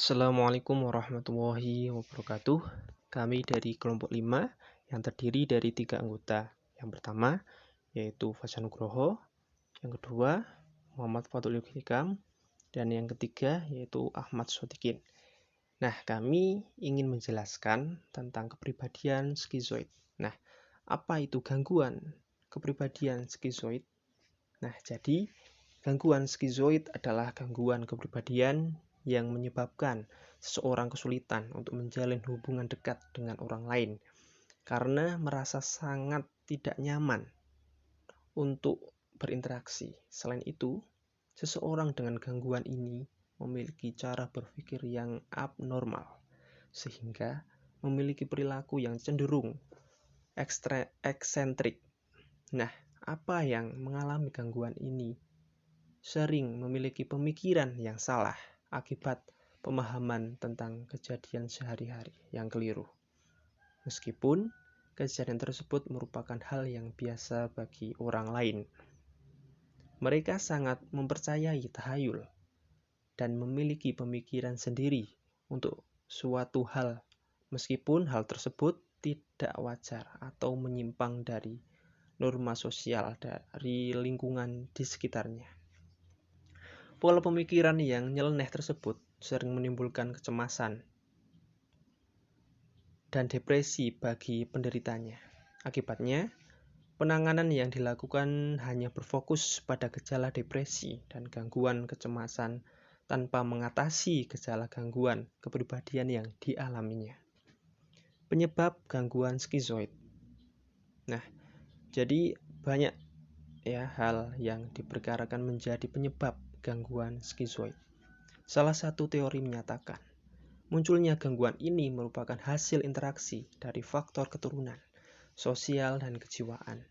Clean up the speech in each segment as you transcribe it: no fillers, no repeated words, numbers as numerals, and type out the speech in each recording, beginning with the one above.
Assalamualaikum warahmatullahi wabarakatuh. Kami dari kelompok 5 yang terdiri dari 3 anggota. Yang pertama yaitu Fajar Nugroho, yang kedua Muhammad Fadlul Hikam, dan yang ketiga yaitu Ahmad Sotikin. Nah, kami ingin menjelaskan tentang kepribadian skizoid. Nah, apa itu gangguan kepribadian skizoid? Nah, jadi gangguan skizoid adalah gangguan kepribadian yang menyebabkan seseorang kesulitan untuk menjalin hubungan dekat dengan orang lain karena merasa sangat tidak nyaman untuk berinteraksi. Selain itu, seseorang dengan gangguan ini memiliki cara berpikir yang abnormal sehingga memiliki perilaku yang cenderung eksentrik. Nah, apa yang mengalami gangguan ini sering memiliki pemikiran yang salah akibat pemahaman tentang kejadian sehari-hari yang keliru. Meskipun kejadian tersebut merupakan hal yang biasa bagi orang lain. Mereka sangat mempercayai tahayul dan memiliki pemikiran sendiri untuk suatu hal, meskipun hal tersebut tidak wajar atau menyimpang dari norma sosial dari lingkungan di sekitarnya. Pola pemikiran yang nyeleneh tersebut sering menimbulkan kecemasan dan depresi bagi penderitanya. Akibatnya, penanganan yang dilakukan hanya berfokus pada gejala depresi dan gangguan kecemasan tanpa mengatasi gejala gangguan kepribadian yang dialaminya. Penyebab gangguan skizoid. Nah, jadi banyak hal yang diperkirakan menjadi penyebab gangguan skizoid. Salah satu teori menyatakan munculnya gangguan ini merupakan hasil interaksi dari faktor keturunan, sosial, dan kejiwaan.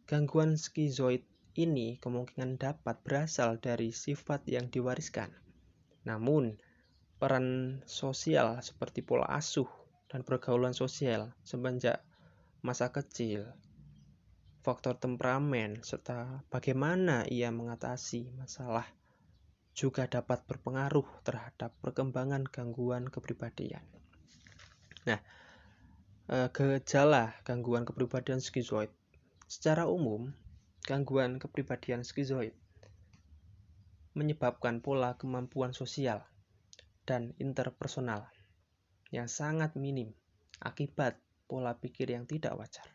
Gangguan skizoid ini kemungkinan dapat berasal dari sifat yang diwariskan. Namun, peran sosial seperti pola asuh dan pergaulan sosial semenjak masa kecil, faktor temperamen, serta bagaimana ia mengatasi masalah juga dapat berpengaruh terhadap perkembangan gangguan kepribadian. Nah, gejala gangguan kepribadian skizoid. Secara umum, gangguan kepribadian skizoid menyebabkan pola kemampuan sosial dan interpersonal yang sangat minim akibat pola pikir yang tidak wajar.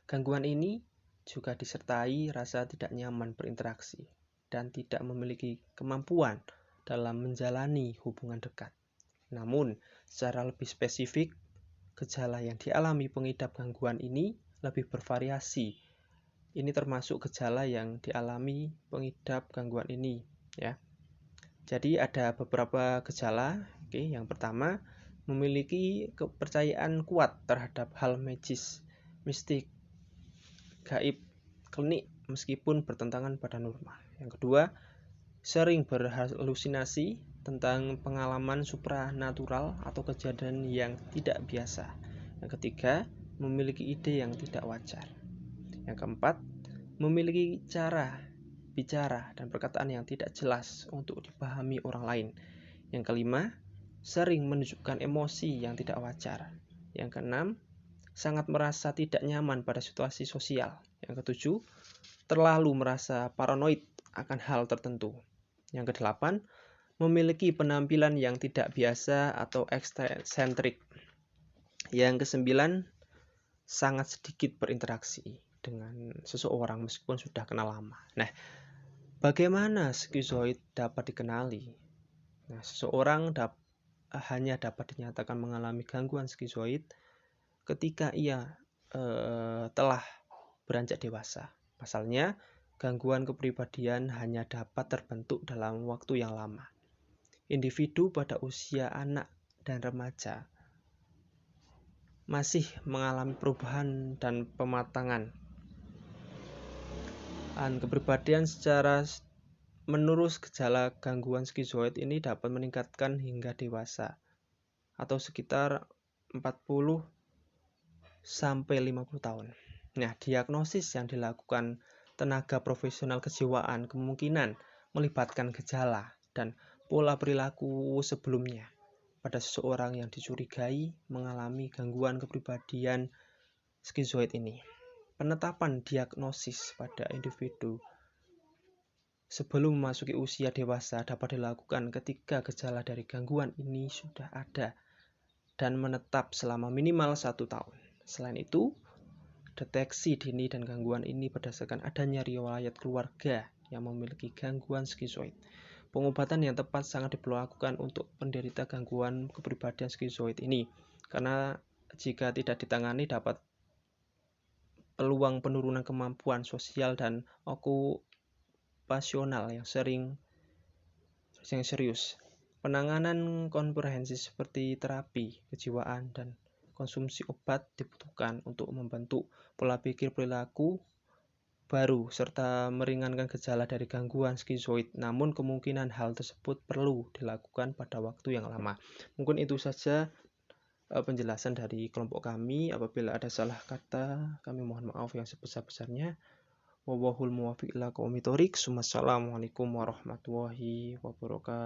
Gangguan ini juga disertai rasa tidak nyaman berinteraksi dan tidak memiliki kemampuan dalam menjalani hubungan dekat. Namun, secara lebih spesifik, gejala yang dialami pengidap gangguan ini lebih bervariasi. Ini termasuk gejala yang dialami pengidap gangguan ini, ya. Jadi ada beberapa gejala. Yang pertama, memiliki kepercayaan kuat terhadap hal magis, mistik, gaib, klinik meskipun bertentangan pada norma. Yang kedua, sering berhalusinasi tentang pengalaman supranatural atau kejadian yang tidak biasa. Yang ketiga, memiliki ide yang tidak wajar. Yang keempat, memiliki cara bicara dan perkataan yang tidak jelas untuk dipahami orang lain. Yang kelima, sering menunjukkan emosi yang tidak wajar. Yang keenam, sangat merasa tidak nyaman pada situasi sosial. Yang ketujuh, terlalu merasa paranoid akan hal tertentu. Yang kedelapan, memiliki penampilan yang tidak biasa atau eksentrik. Yang kesembilan, sangat sedikit berinteraksi dengan seseorang meskipun sudah kenal lama. Nah, bagaimana skizoid dapat dikenali? Nah, seseorang hanya dapat dinyatakan mengalami gangguan skizoid ketika ia telah beranjak dewasa. Pasalnya, gangguan kepribadian hanya dapat terbentuk dalam waktu yang lama. Individu pada usia anak dan remaja masih mengalami perubahan dan pematangan kepribadian secara menurut gejala gangguan skizoid ini dapat meningkatkan hingga dewasa atau sekitar 40 sampai 50 tahun. Nah, diagnosis yang dilakukan tenaga profesional kejiwaan kemungkinan melibatkan gejala dan pola perilaku sebelumnya pada seseorang yang dicurigai mengalami gangguan kepribadian skizoid ini. Penetapan diagnosis pada individu sebelum memasuki usia dewasa dapat dilakukan ketika gejala dari gangguan ini sudah ada dan menetap selama minimal 1 tahun. Selain itu, deteksi dini dan gangguan ini berdasarkan adanya riwayat keluarga yang memiliki gangguan skizoid. Pengobatan yang tepat sangat diperlukan untuk penderita gangguan kepribadian skizoid ini, karena jika tidak ditangani dapat peluang penurunan kemampuan sosial dan okupasional yang serius. Penanganan komprehensif seperti terapi kejiwaan dan konsumsi obat dibutuhkan untuk membentuk pola pikir perilaku baru serta meringankan gejala dari gangguan skizoid. Namun kemungkinan hal tersebut perlu dilakukan pada waktu yang lama. Mungkin itu saja penjelasan dari kelompok kami. Apabila ada salah kata, kami mohon maaf yang sebesar-besarnya. Wallahul muwaffiq ila aqwamit thoriq. Wassalamualaikum warahmatullahi wabarakatuh.